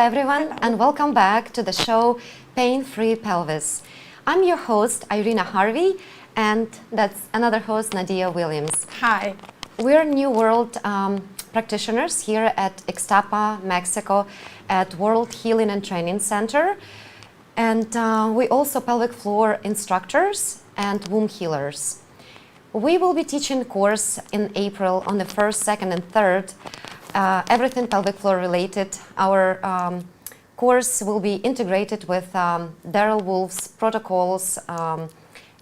everyone, and welcome back to the show Pain-Free Pelvis. I'm your host, Irina Harvey, and that's another host, Nadia Williams. Hi. We're New World practitioners here at Ixtapa, Mexico, at World Healing and Training Center. And we also pelvic floor instructors and womb healers. We will be teaching course in April on the 1st, 2nd, and 3rd. Everything pelvic floor related. Our course will be integrated with Daryl Wolf's protocols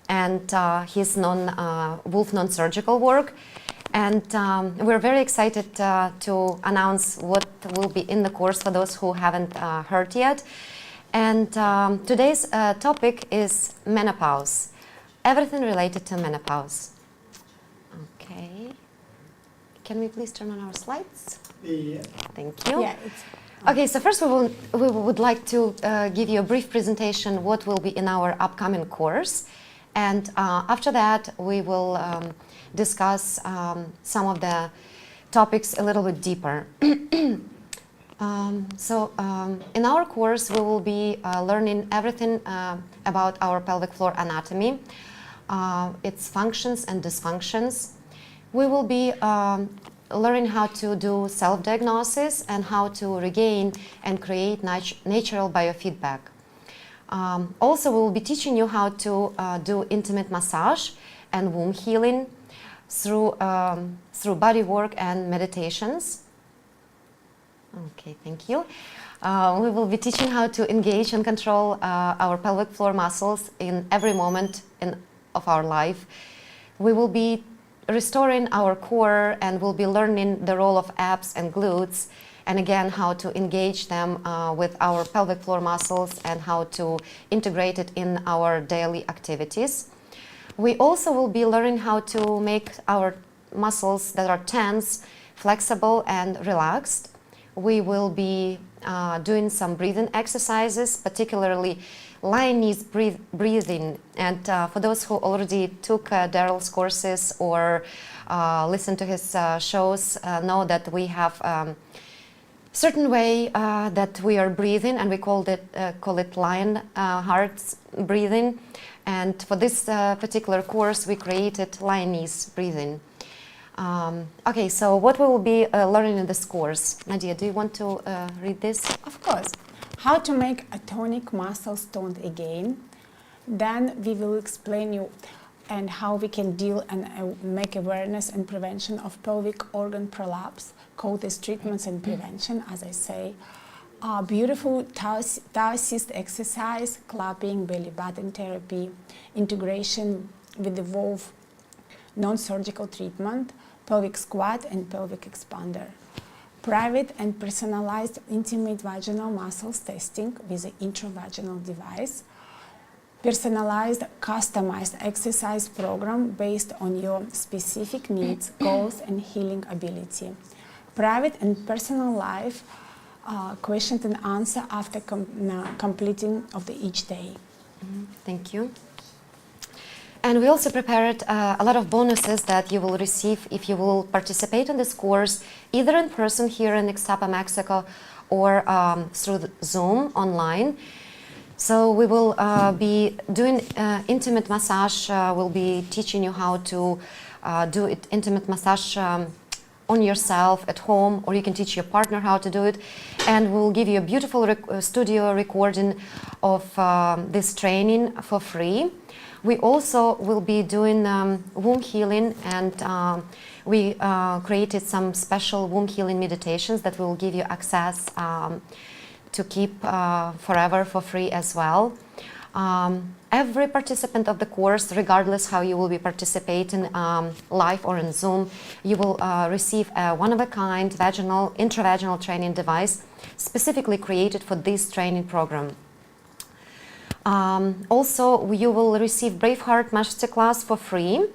and his Wolf non-surgical work. And we're very excited to announce what will be in the course for those who haven't heard yet. And today's topic is menopause. Everything related to menopause. Okay. Can we please turn on our slides? Yeah. Thank you. Yeah, Okay, so first we would like to give you a brief presentation what will be in our upcoming course. And after that, we will discuss some of the topics a little bit deeper. In our course, we will be learning everything about our pelvic floor anatomy, its functions and dysfunctions. We will be learning how to do self-diagnosis and how to regain and create natural biofeedback. Also, we will be teaching you how to do intimate massage and womb healing through body work and meditations. Okay, thank you. We will be teaching how to engage and control our pelvic floor muscles in every moment of our life. We will be restoring our core and we'll be learning the role of abs and glutes, and again how to engage them with our pelvic floor muscles and how to integrate it in our daily activities. We also will be learning how to make our muscles that are tense, flexible and relaxed. We will be doing some breathing exercises, particularly Lionese breathing. And for those who already took Daryl's courses or listened to his shows, know that we have certain way that we are breathing, and we call it lion hearts breathing. And for this particular course, we created Lionese breathing. Okay, so what we will be learning in this course? Nadia, do you want to read this? Of course. How to make a tonic muscles toned again. Then we will explain you and how we can deal and make awareness and prevention of pelvic organ prolapse, call these treatments and prevention, as I say. Beautiful toe assist exercise, clapping, belly button therapy, integration with the Wolf non-surgical treatment, pelvic squat and pelvic expander. Private and personalized intimate vaginal muscles testing with an intravaginal device. Personalized, customized exercise program based on your specific needs, goals and healing ability. Private and personal life question and answer after completing of each day. Thank you. And we also prepared a lot of bonuses that you will receive if you will participate in this course, either in person here in Ixtapa, Mexico, or through Zoom online. So we will be doing intimate massage. We'll be teaching you how to do intimate massage on yourself at home, or you can teach your partner how to do it. And we'll give you a beautiful studio recording of this training for free. We also will be doing womb healing, and we created some special womb healing meditations that will give you access to keep forever for free as well. Every participant of the course, regardless how you will be participating live or in Zoom, you will receive a one-of-a-kind intravaginal training device specifically created for this training program. Also, you will receive Braveheart masterclass for free.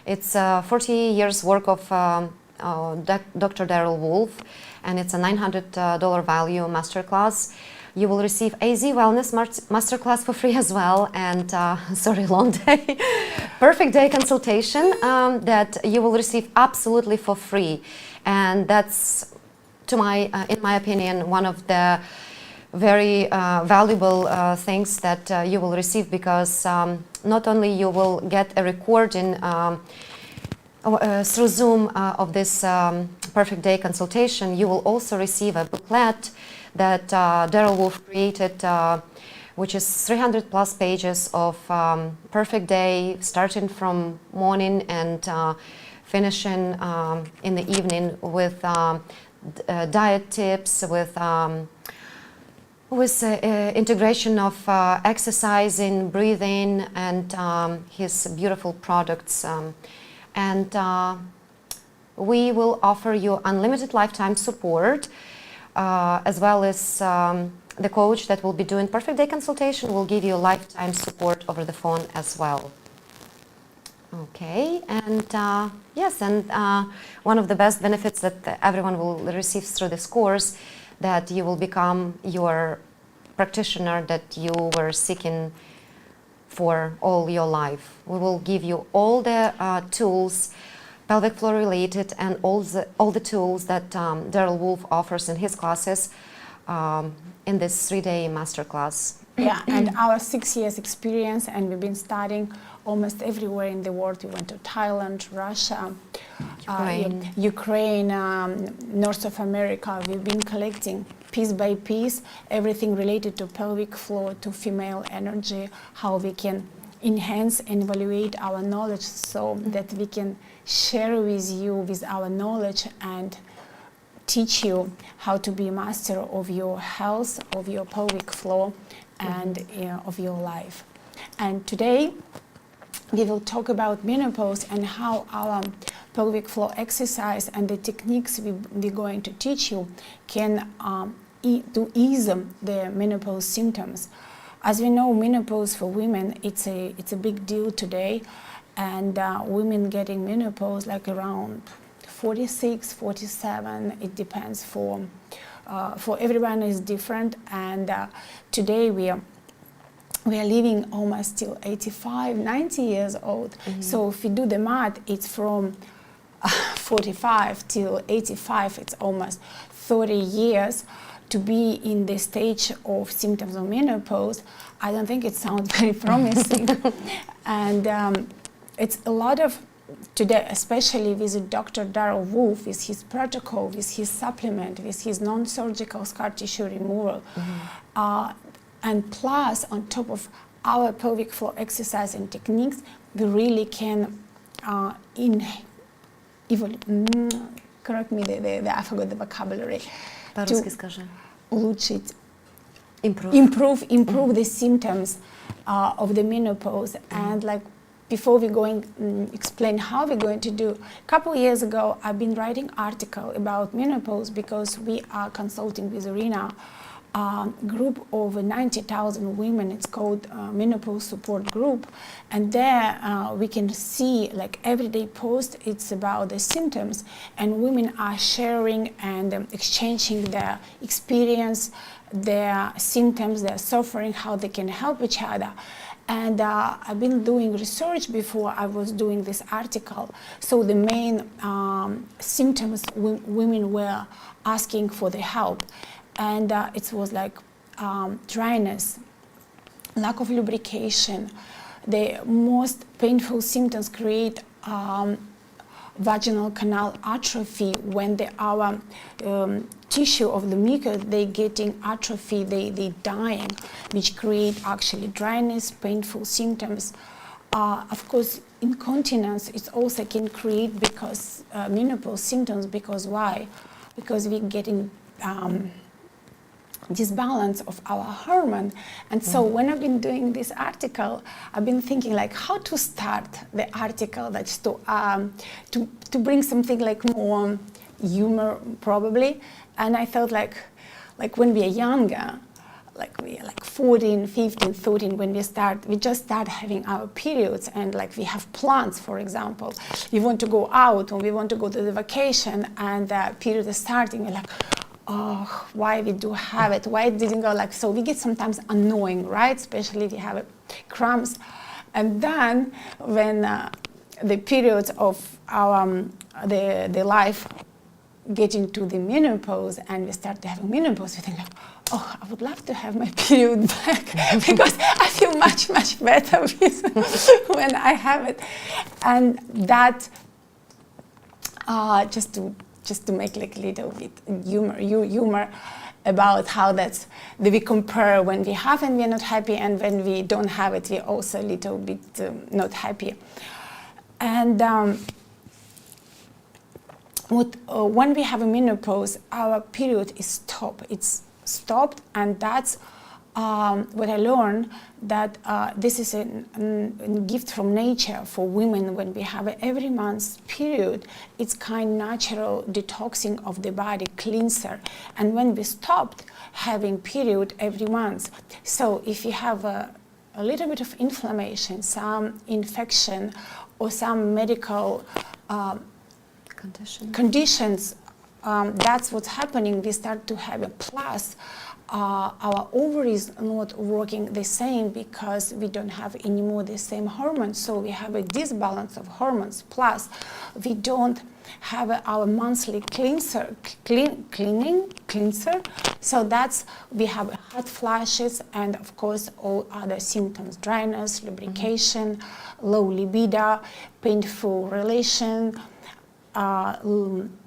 It's 40 years work of Dr. Daryl Wolf, and it's a $900 value masterclass. You will receive AZ Wellness masterclass for free as well, and sorry, long day, perfect day consultation that you will receive absolutely for free, and that's, in my opinion, one of the very valuable things that you will receive, because not only you will get a recording through Zoom of this Perfect Day consultation, you will also receive a booklet that Daryl Wolf created, which is 300 plus pages of perfect day, starting from morning and finishing in the evening, with diet tips, with integration of exercising, breathing, and his beautiful products. And we will offer you unlimited lifetime support, as well as the coach that will be doing Perfect Day consultation will give you lifetime support over the phone as well. Okay, and yes, and one of the best benefits that everyone will receive through this course, that you will become your practitioner that you were seeking for all your life. We will give you all the tools, pelvic floor related, and all the tools that Daryl Wolf offers in his classes in this 3-day masterclass. Yeah, and our 6 years experience, and we've been studying almost everywhere in the world. We went to Thailand, Russia, Ukraine, North of America. We've been collecting piece by piece everything related to pelvic floor, to female energy, how we can enhance and evaluate our knowledge so that we can share with you with our knowledge and teach you how to be a master of your health, of your pelvic floor, and of your life. And today we will talk about menopause and how our pelvic floor exercise and the techniques we're going to teach you can to ease the menopause symptoms. As we know, menopause for women, it's a big deal today, and women getting menopause like around 46, 47, it depends. For everyone is different, and today we are living almost till 85, 90 years old. So if you do the math, it's from 45 till 85, it's almost 30 years to be in the stage of symptoms of menopause. I don't think it sounds very promising. And it's a lot of today, especially with Dr. Daryl Wolf, with his protocol, with his supplement, with his non-surgical scar tissue removal, and plus on top of our pelvic floor exercise and techniques, we really can correct me, I forgot the vocabulary. Улучшить, improve the symptoms of the menopause. And like before we explain how we're going to do, a couple of years ago I've been writing article about menopause because we are consulting with Irina, group of 90,000 women. It's called Menopause Support Group, and there we can see like everyday post. It's about the symptoms, and women are sharing and exchanging their experience, their symptoms, their suffering, how they can help each other. And I've been doing research before I was doing this article. So the main symptoms women were asking for the help. And it was like dryness, lack of lubrication. The most painful symptoms create vaginal canal atrophy when our tissue of the mucus, they getting atrophy, they dying, which create actually dryness, painful symptoms. Of course, incontinence it also can create because menopause symptoms. Because why? Because we're getting disbalance of our hormone. And so when I've been doing this article, I've been thinking like how to start the article, that's to bring something like more humor probably. And I thought like when we are younger, like we are like 14, 15, 13, when we just start having our periods, and like we have plans, for example, we want to go out or we want to go to the vacation, and the period is starting, we're like, oh, why we do have it? Why it didn't go like so? We get sometimes annoying, right? Especially if you have cramps. And then when the periods of our the life getting to the menopause, and we start having menopause, we think like, oh, I would love to have my period back because I feel much, much better when I have it. And that, just to make like a little bit humor about how that we compare when we have and we're not happy, and when we don't have it, we're also a little bit not happy. And when we have a menopause, our period is stopped. It's stopped, and that's what I learned, that this is a gift from nature for women. When we have every month's period, it's kind of natural detoxing of the body, cleanser. And when we stopped having period every month, so if you have a little bit of inflammation, some infection, or some medical conditions, that's what's happening. We start to have a plus. Our ovaries are not working the same because we don't have anymore the same hormones. So we have a disbalance of hormones. Plus, we don't have our monthly cleanser. So that's, we have hot flashes, and of course all other symptoms: dryness, lubrication, low libido, painful relation,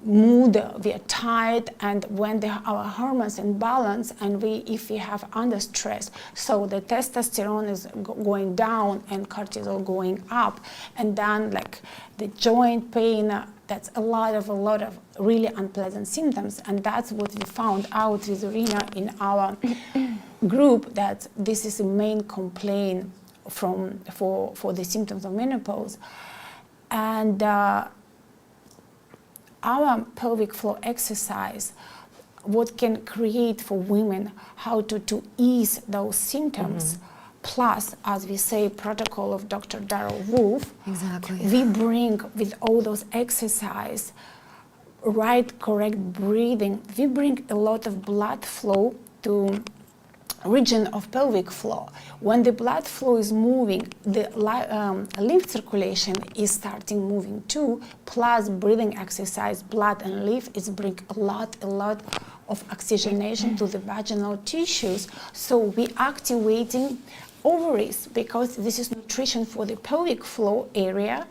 mood, we are tired, and when our hormones in balance, and if we have under stress, so the testosterone is going down and cortisol going up, and then like the joint pain, that's a lot of really unpleasant symptoms. And that's what we found out with Irina in our group, that this is the main complaint for the symptoms of menopause. And our pelvic floor exercise, what can create for women how to ease those symptoms, plus, as we say, protocol of Dr. Darrell Wolf. Exactly. We bring with all those exercise, right, correct breathing, we bring a lot of blood flow to region of pelvic floor. When the blood flow is moving, the lymph circulation is starting moving too, plus breathing exercise, blood and lymph is bring a lot of oxygenation to the vaginal tissues. So we activating ovaries, because this is nutrition for the pelvic floor area.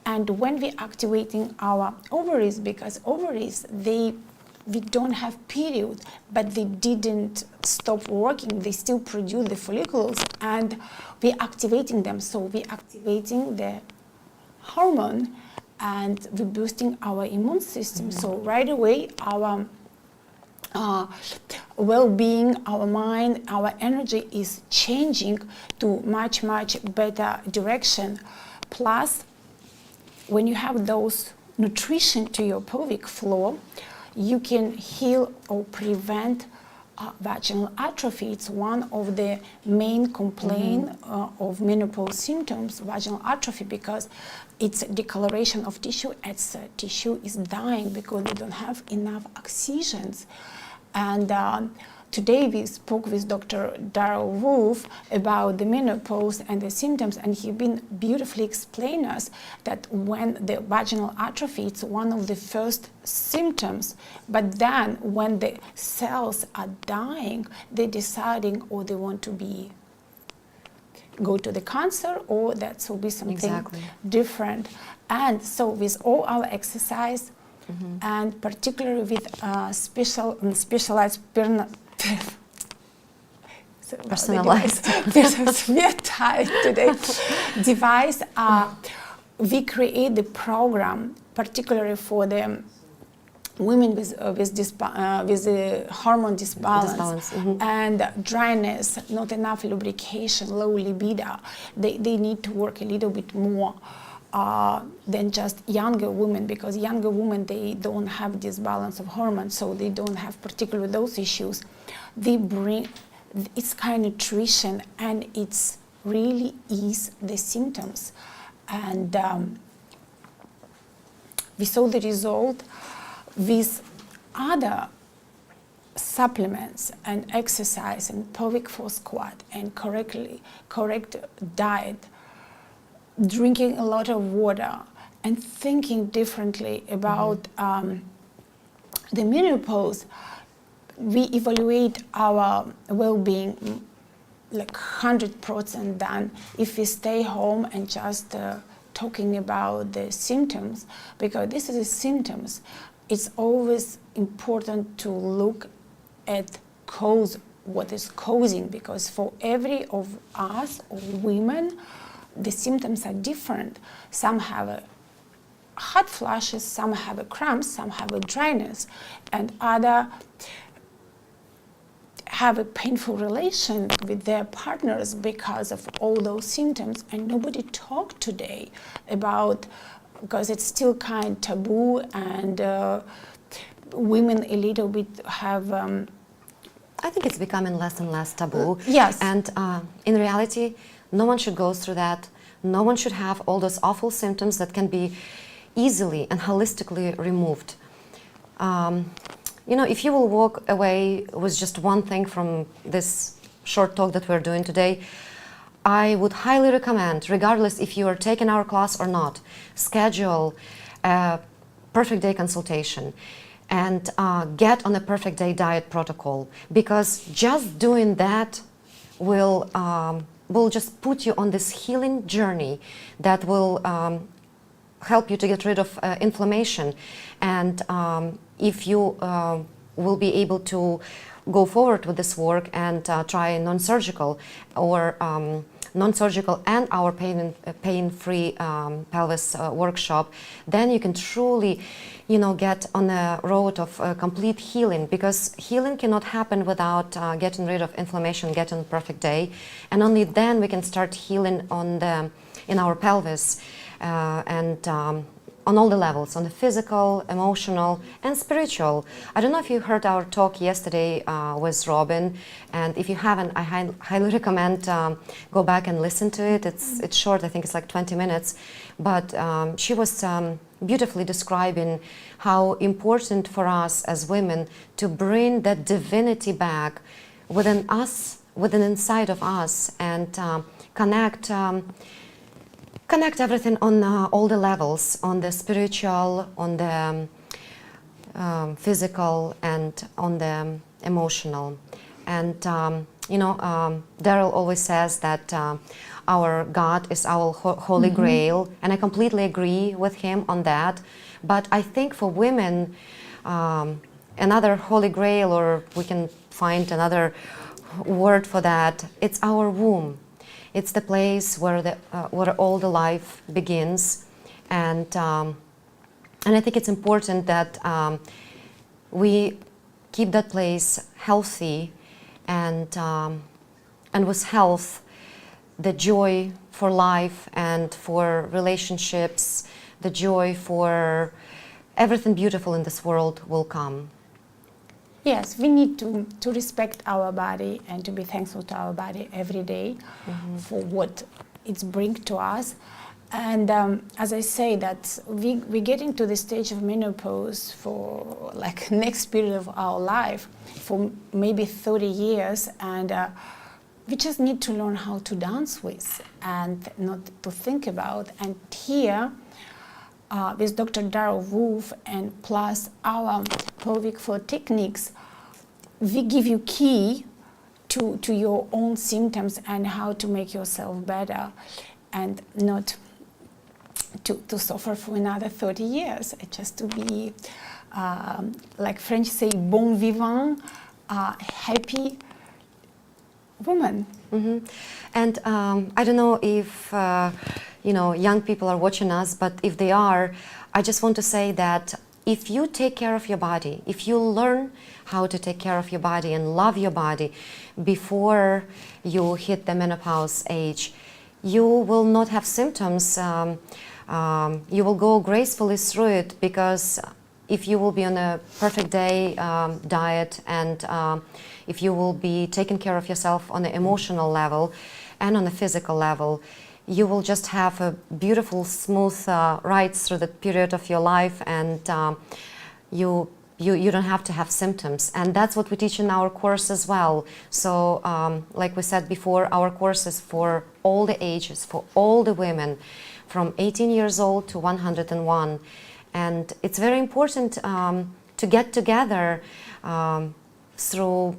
And when we activating our ovaries, because ovaries, we don't have period, but they didn't stop working. They still produce the follicles, and we're activating them. So we're activating the hormone, and we're boosting our immune system. So right away, our well-being, our mind, our energy is changing to much better direction. Plus, when you have those nutrition to your pelvic floor, you can heal or prevent vaginal atrophy. It's one of the main complaints of menopause symptoms, vaginal atrophy, because it's a decoloration of tissue as tissue is dying because they don't have enough oxygens. And today we spoke with Dr. Darrell Wolf about the menopause and the symptoms, and he's been beautifully explained us that when the vaginal atrophy, it's one of the first symptoms, but then when the cells are dying, they're deciding or they want to go to the cancer, or that will be something different. And so with all our exercise, and particularly with specialized personalized we are tired today. Device, we create the program particularly for the women with the hormone disbalance and dryness, not enough lubrication, low libido. They need to work a little bit more than just younger women, because younger women, they don't have this balance of hormones, so they don't have particularly those issues. They bring, it's kind of nutrition, and it's really ease the symptoms. And we saw the result with other supplements and exercise and pelvic floor squat and correct diet, drinking a lot of water, and thinking differently about the menopause. we evaluate our well-being like 100% than if we stay home and just talking about the symptoms, because this is the symptoms. It's always important to look at cause, what is causing, because for every of us or women, the symptoms are different. Some have a hot flashes, some have a cramps, some have a dryness, and other have a painful relation with their partners because of all those symptoms. And nobody talked today about, because it's still kind of taboo, and women a little bit have I think it's becoming less and less taboo. Yes. And in reality, no one should go through that. No one should have all those awful symptoms that can be easily and holistically removed. You know, if you will walk away with just one thing from this short talk that we're doing today, I would highly recommend, regardless if you are taking our class or not, schedule a perfect day consultation and get on a perfect day diet protocol, because just doing that will just put you on this healing journey that will help you to get rid of inflammation. And if you will be able to go forward with this work and try non-surgical or non-surgical and our pain-free pelvis workshop, then you can truly, you know, get on a road of complete healing, because healing cannot happen without getting rid of inflammation, getting a perfect day, and only then we can start healing in our pelvis and on all the levels, on the physical, emotional, and spiritual. I don't know if you heard our talk yesterday with Robin, and if you haven't, I highly recommend go back and listen to it. It's short, I think it's like 20 minutes, but she was beautifully describing how important for us as women to bring that divinity back within us, within inside of us, and connect everything on all the levels, on the spiritual, on the physical, and on the emotional. And you know, Daryl always says that our God is our holy grail, and I completely agree with him on that. But I think for women, another holy grail, or we can find another word for that, it's our womb. It's the place where all the life begins, and I think it's important that we keep that place healthy, and with health, the joy for life and for relationships, the joy for everything beautiful in this world will come. Yes, we need to respect our body and to be thankful to our body every day for what it brings to us. And as I say, that we're getting to the stage of menopause for like next period of our life, for maybe 30 years, and we just need to learn how to dance with and not to think about. And here, with Dr. Darryl Wolf and plus our pelvic floor techniques, we give you key to your own symptoms and how to make yourself better and not to suffer for another 30 years, just to be, like French say, bon vivant, happy woman. And I don't know if you know, young people are watching us, but if they are, I just want to say that if you take care of your body, if you learn how to take care of your body and love your body before you hit the menopause age, you will not have symptoms. You will go gracefully through it, because if you will be on a perfect day diet, and if you will be taking care of yourself on the emotional level and on the physical level, you will just have a beautiful, smooth ride through the period of your life, and you don't have to have symptoms. And that's what we teach in our course as well. So like we said before, our course is for all the ages, for all the women, from 18 years old to 101. And it's very important to get together through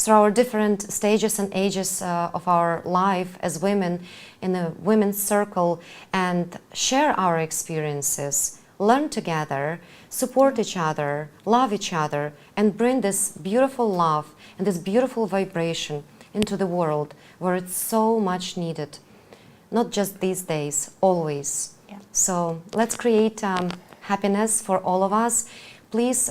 our different stages and ages of our life as women in a women's circle, and share our experiences, learn together, support each other, love each other, and bring this beautiful love and this beautiful vibration into the world where it's so much needed. Not just these days, always. Yeah. So let's create happiness for all of us. Please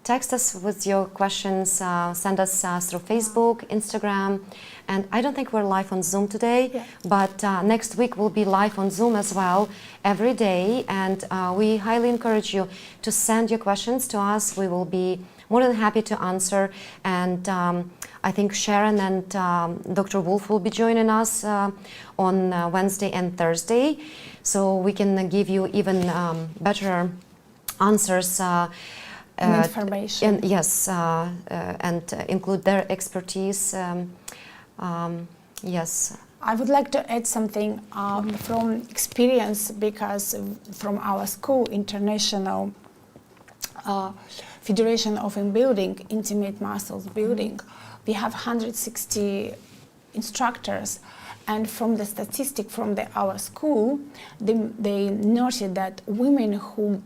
text us with your questions, send us through Facebook, Instagram, and I don't think we're live on Zoom today, but next week we'll be live on Zoom as well every day, and we highly encourage you to send your questions to us. We will be more than happy to answer, and I think Sharon and Dr. Wolf will be joining us on Wednesday and Thursday, so we can give you even better answers and information. And yes, and include their expertise. Yes. I would like to add something from experience, because from our school, International Federation of Building, Intimate Muscles Building, we have 160 instructors, and from the statistic from our school, they noted that women who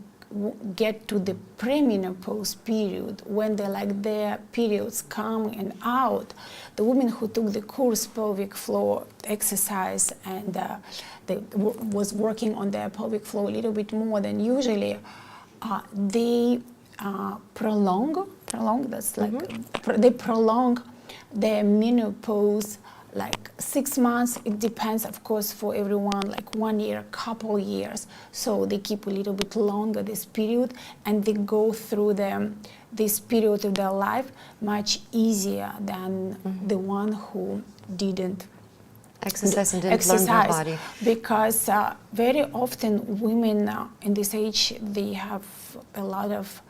get to the premenopause period, when their periods come and out, the women who took the course pelvic floor exercise and they was working on their pelvic floor a little bit more than usually, they prolong their menopause like 6 months. It depends, of course, for everyone, like 1 year, couple years. So they keep a little bit longer this period, and they go through this period of their life much easier than the one who didn't exercise and didn't learn their body. Because very often women in this age, they have a lot of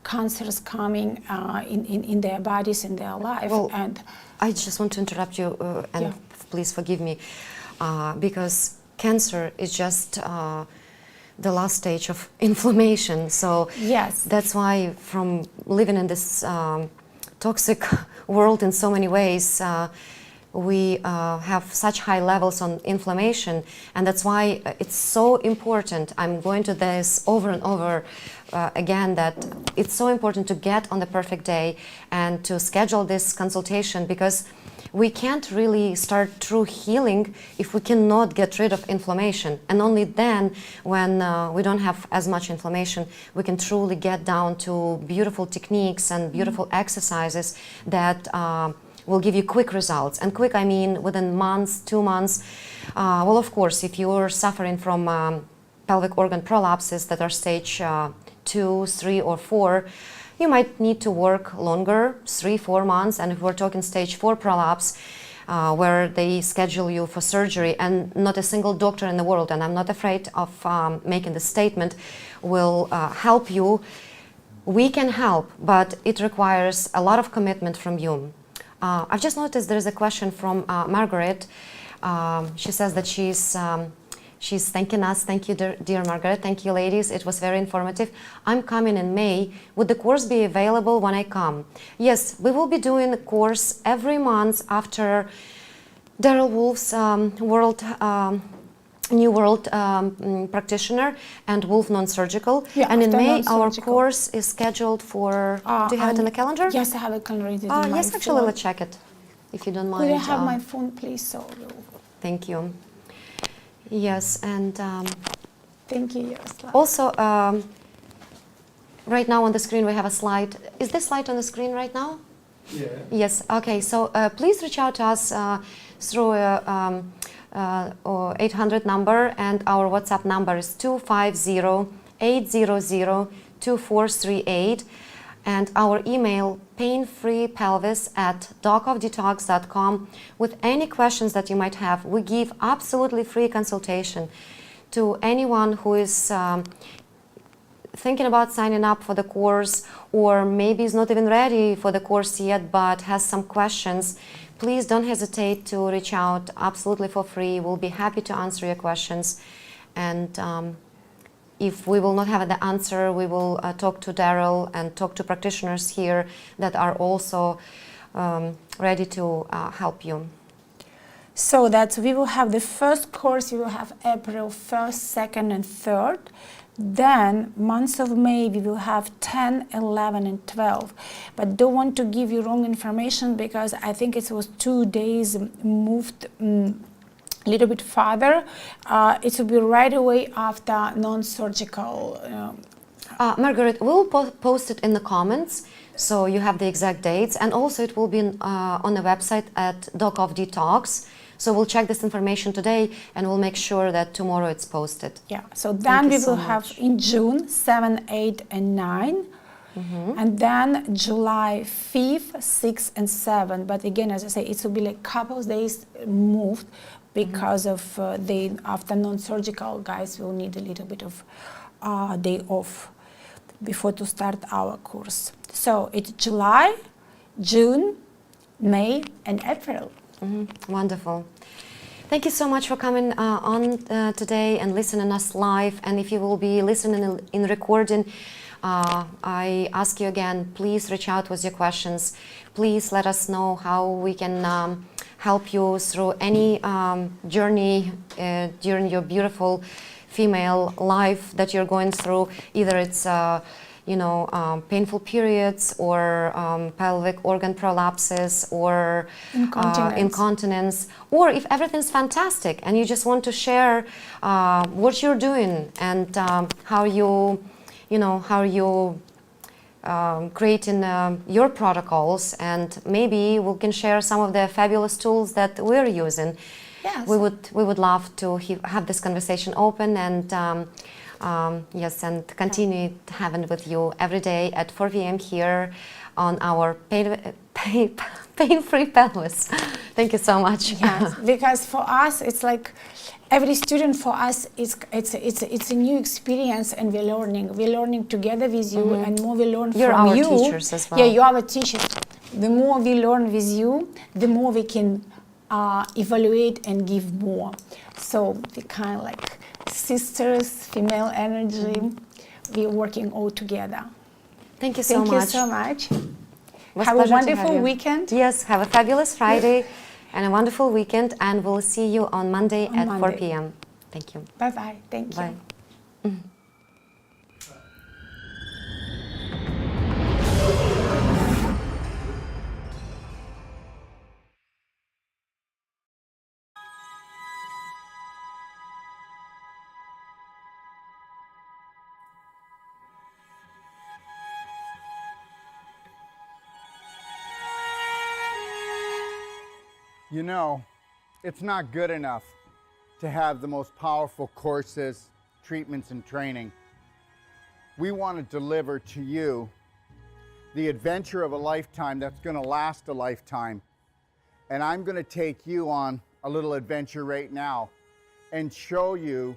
cancers coming in their bodies, in their life. Well, and I just want to interrupt you, and please forgive me, because cancer is just the last stage of inflammation. So yes, that's why, from living in this toxic world in so many ways, we have such high levels on inflammation, and that's why it's so important. I'm going to this over and over again, that it's so important to get on the perfect day and to schedule this consultation, because we can't really start true healing if we cannot get rid of inflammation. And only then, when we don't have as much inflammation, we can truly get down to beautiful techniques and beautiful exercises that will give you quick results. And quick, I mean within months, 2 months. Well, of course, if you're suffering from pelvic organ prolapses that are stage 2, 3, or 4, you might need to work longer, 3-4 months. And if we're talking stage 4 prolapse, where they schedule you for surgery, and not a single doctor in the world, and I'm not afraid of making the statement, will help you. We can help, but it requires a lot of commitment from you. I've just noticed there's a question from Margaret. She says that she's thanking us. Thank you, dear Margaret. Thank you, ladies. It was very informative. I'm coming in May. Would the course be available when I come? Yes, we will be doing the course every month after Daryl Wolf's New World Practitioner and Wolf Non-Surgical. Yeah, and in May, non-surgical. our course is scheduled for... do you have it on the calendar? Yes, I have a calendar. Yes, actually, let's check it, if you don't mind. Could I have my phone, please? So Thank you. Yes, and thank you, Yaroslav. also, right now on the screen we have a slide. Is this slide on the screen right now? Yeah. Yes, okay, so please reach out to us through 800 number, and our WhatsApp number is 250-800-2438, and our email painfreepelvis@docofdetox.com with any questions that you might have. We give absolutely free consultation to anyone who is thinking about signing up for the course, or maybe is not even ready for the course yet but has some questions. Please don't hesitate to reach out absolutely for free. We'll be happy to answer your questions. And if we will not have the answer, we will talk to Daryl and talk to practitioners here that are also ready to help you. So that we will have the first course, we will have April 1st, 2nd and 3rd. Then month of May we will have 10, 11 and 12. But don't want to give you wrong information because I think it was 2 days moved a little bit farther. It will be right away after non-surgical. Margaret, we'll post it in the comments so you have the exact dates, and also it will be on the website at Doc of Detox. So we'll check this information today and we'll make sure that tomorrow it's posted. Yeah, so then we will have in June 7, 8 and 9. And then July 5th, 6th and 7. But again, as I say, it will be like a couple of days moved because of the after non-surgical guys will need a little bit of day off before to start our course. So it's July, June, May and April. Wonderful. Thank you so much for coming on today and listening us live. And if you will be listening in recording, I ask you again, please reach out with your questions. Please let us know how we can help you through any journey during your beautiful female life that you're going through. Either it's painful periods or pelvic organ prolapses or incontinence, or if everything's fantastic and you just want to share what you're doing and how you creating your protocols, and maybe we can share some of the fabulous tools that we're using. Yes. We would love to have this conversation open and and continue having it with you every day at 4 p.m. here on our pain-free pelvis. Thank you so much. Yes, because for us it's like every student for us it's a new experience, and we're learning together with you, and more we learn You're from our you. teachers as well. Yeah, you are our teachers. The more we learn with you, the more we can evaluate and give more. So we kind of like sisters, female energy. We're working all together. Thank you so much. Thank you so much. Have a wonderful weekend. Yes, have a fabulous Friday and a wonderful weekend, and we'll see you on Monday at 4 p.m. Thank you. Bye-bye. Thank you. Bye. You know, it's not good enough to have the most powerful courses, treatments, and training. We want to deliver to you the adventure of a lifetime that's going to last a lifetime. And I'm going to take you on a little adventure right now and show you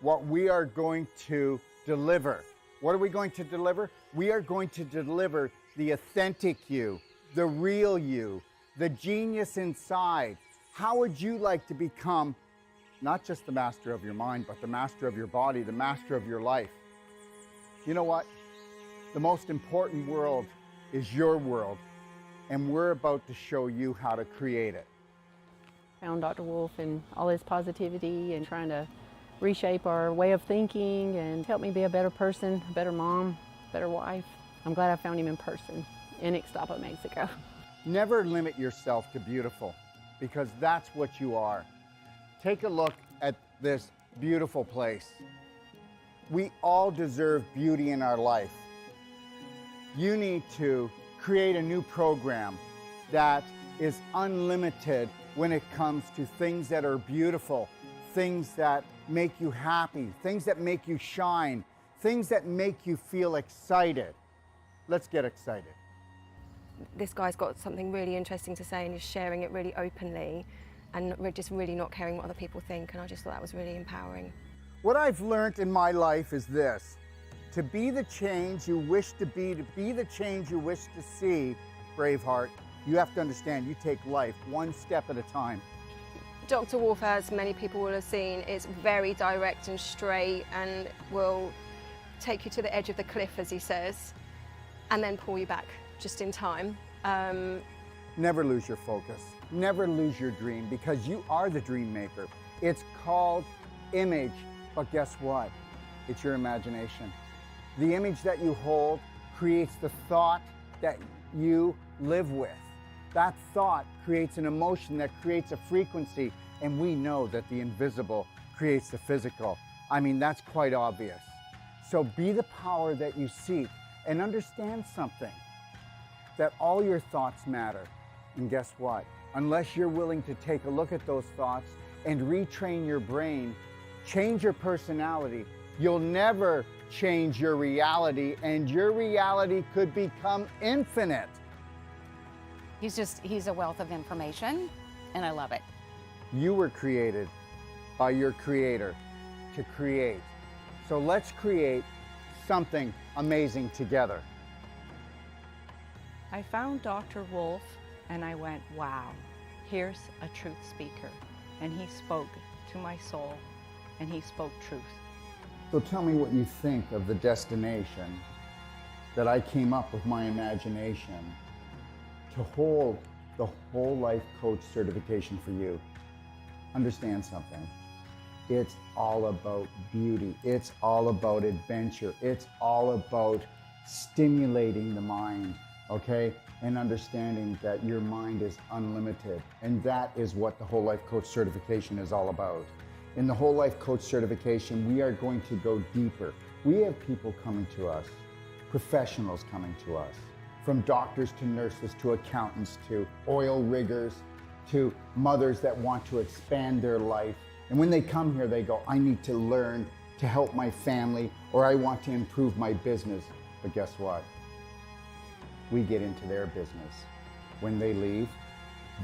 what we are going to deliver. What are we going to deliver? We are going to deliver the authentic you, the real you, the genius inside. How would you like to become not just the master of your mind, but the master of your body, the master of your life? You know what? The most important world is your world, and we're about to show you how to create it. Found Dr. Wolf and all his positivity and trying to reshape our way of thinking and help me be a better person, a better mom, better wife. I'm glad I found him in person in Ixtapa, Mexico. Never limit yourself to beautiful, because that's what you are. Take a look at this beautiful place. We all deserve beauty in our life. You need to create a new program that is unlimited when it comes to things that are beautiful, things that make you happy, things that make you shine, things that make you feel excited. Let's get excited. This guy's got something really interesting to say and he's sharing it really openly and we're just really not caring what other people think, and I just thought that was really empowering. What I've learned in my life is this: to be the change you wish to be the change you wish to see, Braveheart, you have to understand you take life one step at a time. Dr. Wolf, as many people will have seen, is very direct and straight and will take you to the edge of the cliff, as he says, and then pull you back just in time. Never lose your focus. Never lose your dream, because you are the dream maker. It's called image, but guess what? It's your imagination. The image that you hold creates the thought that you live with. That thought creates an emotion that creates a frequency, and we know that the invisible creates the physical. I mean, that's quite obvious. So be the power that you seek, and understand something, that all your thoughts matter. And guess what? Unless you're willing to take a look at those thoughts and retrain your brain, change your personality, you'll never change your reality, and your reality could become infinite. He's a wealth of information, and I love it. You were created by your creator to create. So let's create something amazing together. I found Dr. Wolf and I went, wow, here's a truth speaker. And he spoke to my soul, and he spoke truth. So tell me what you think of the destination that I came up with my imagination to hold the whole life coach certification for you. Understand something. It's all about beauty. It's all about adventure. It's all about stimulating the mind, okay? And understanding that your mind is unlimited. And that is what the Whole Life Coach certification is all about. In the Whole Life Coach certification, we are going to go deeper. We have people coming to us, professionals coming to us, from doctors to nurses to accountants to oil riggers to mothers that want to expand their life. And when they come here, they go, I need to learn to help my family, or I want to improve my business. But guess what? We get into their business. When they leave,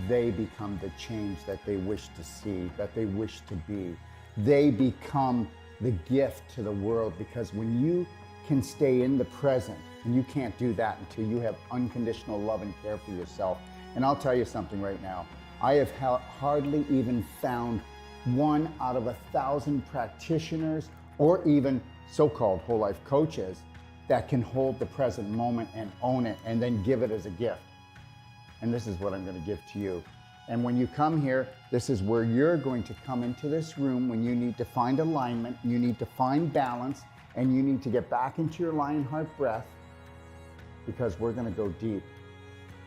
they become the change that they wish to see, that they wish to be. They become the gift to the world, because when you can stay in the present, and you can't do that until you have unconditional love and care for yourself. And I'll tell you something right now. I have hardly even found 1 out of 1,000 practitioners, or even so-called whole life coaches, that can hold the present moment and own it and then give it as a gift. And this is what I'm going to give to you. And when you come here, this is where you're going to come into this room when you need to find alignment, you need to find balance, and you need to get back into your lion heart breath, because we're going to go deep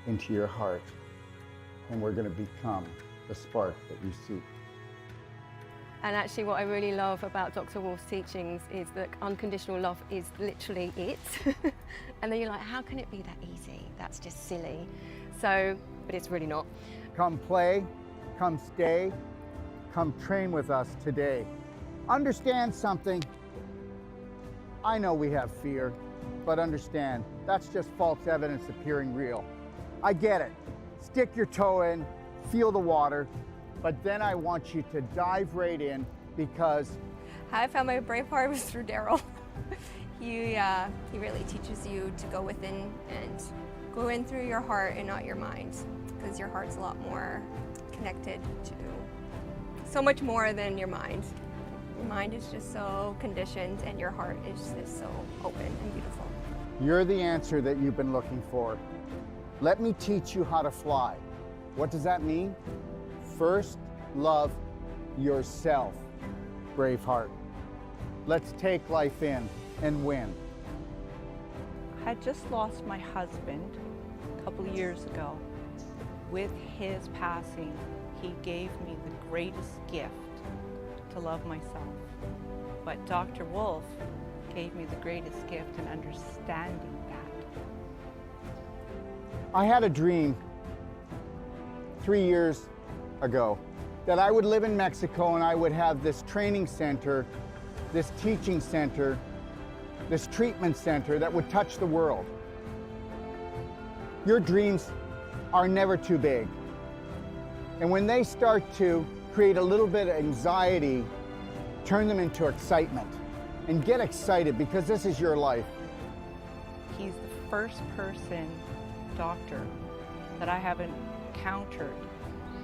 into your heart, and we're going to become the spark that you seek. And actually what I really love about Dr. Wolf's teachings is that unconditional love is literally it. And then you're like, how can it be that easy? That's just silly. So, but it's really not. Come play, come stay, come train with us today. Understand something. I know we have fear, but understand, that's just false evidence appearing real. I get it. Stick your toe in, feel the water, but then I want you to dive right in, because How I found my brave heart was through Daryl. He really teaches you to go within and go in through your heart and not your mind, because your heart's a lot more connected to so much more than your mind. Your mind is just so conditioned, and your heart is just so open and beautiful. you're the answer that you've been looking for. Let me teach you how to fly. What does that mean? First, love yourself, Braveheart. Let's take life in and win. I had just lost my husband a couple of years ago. With his passing, he gave me the greatest gift to love myself. But Dr. Wolf gave me the greatest gift in understanding that. I had a dream 3 years ago that I would live in Mexico and I would have this training center, this teaching center, this treatment center that would touch the world. Your dreams are never too big. And when they start to create a little bit of anxiety, turn them into excitement. And get excited, because this is your life. He's the first person, doctor, that I have encountered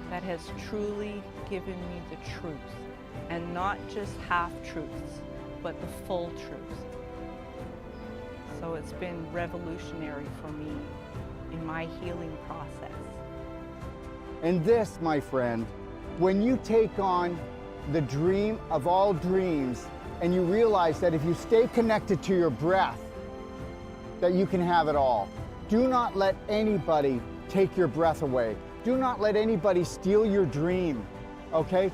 that has truly given me the truth, and not just half-truths, but the full truth. So it's been revolutionary for me in my healing process. And this, my friend, when you take on the dream of all dreams and you realize that if you stay connected to your breath, that you can have it all. Do not let anybody take your breath away. Do not let anybody steal your dream, okay?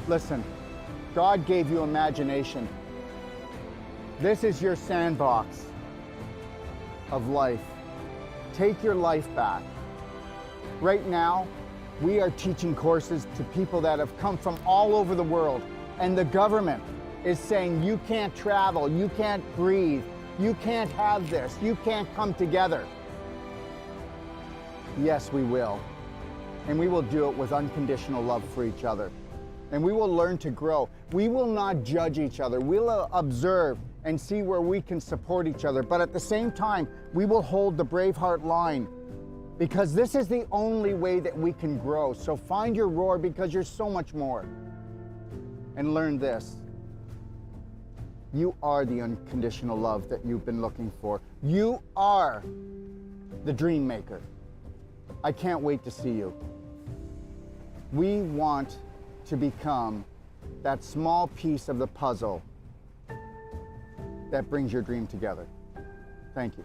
Listen, God gave you imagination. This is your sandbox of life. Take your life back. Right now, we are teaching courses to people that have come from all over the world, and the government is saying you can't travel, you can't breathe, you can't have this, you can't come together. Yes, we will. And we will do it with unconditional love for each other. And we will learn to grow. We will not judge each other. We'll observe and see where we can support each other. But at the same time, we will hold the Braveheart line, because this is the only way that we can grow. So find your roar, because you're so much more. And learn this. You are the unconditional love that you've been looking for. You are the dream maker. I can't wait to see you. We want to become that small piece of the puzzle that brings your dream together. Thank you.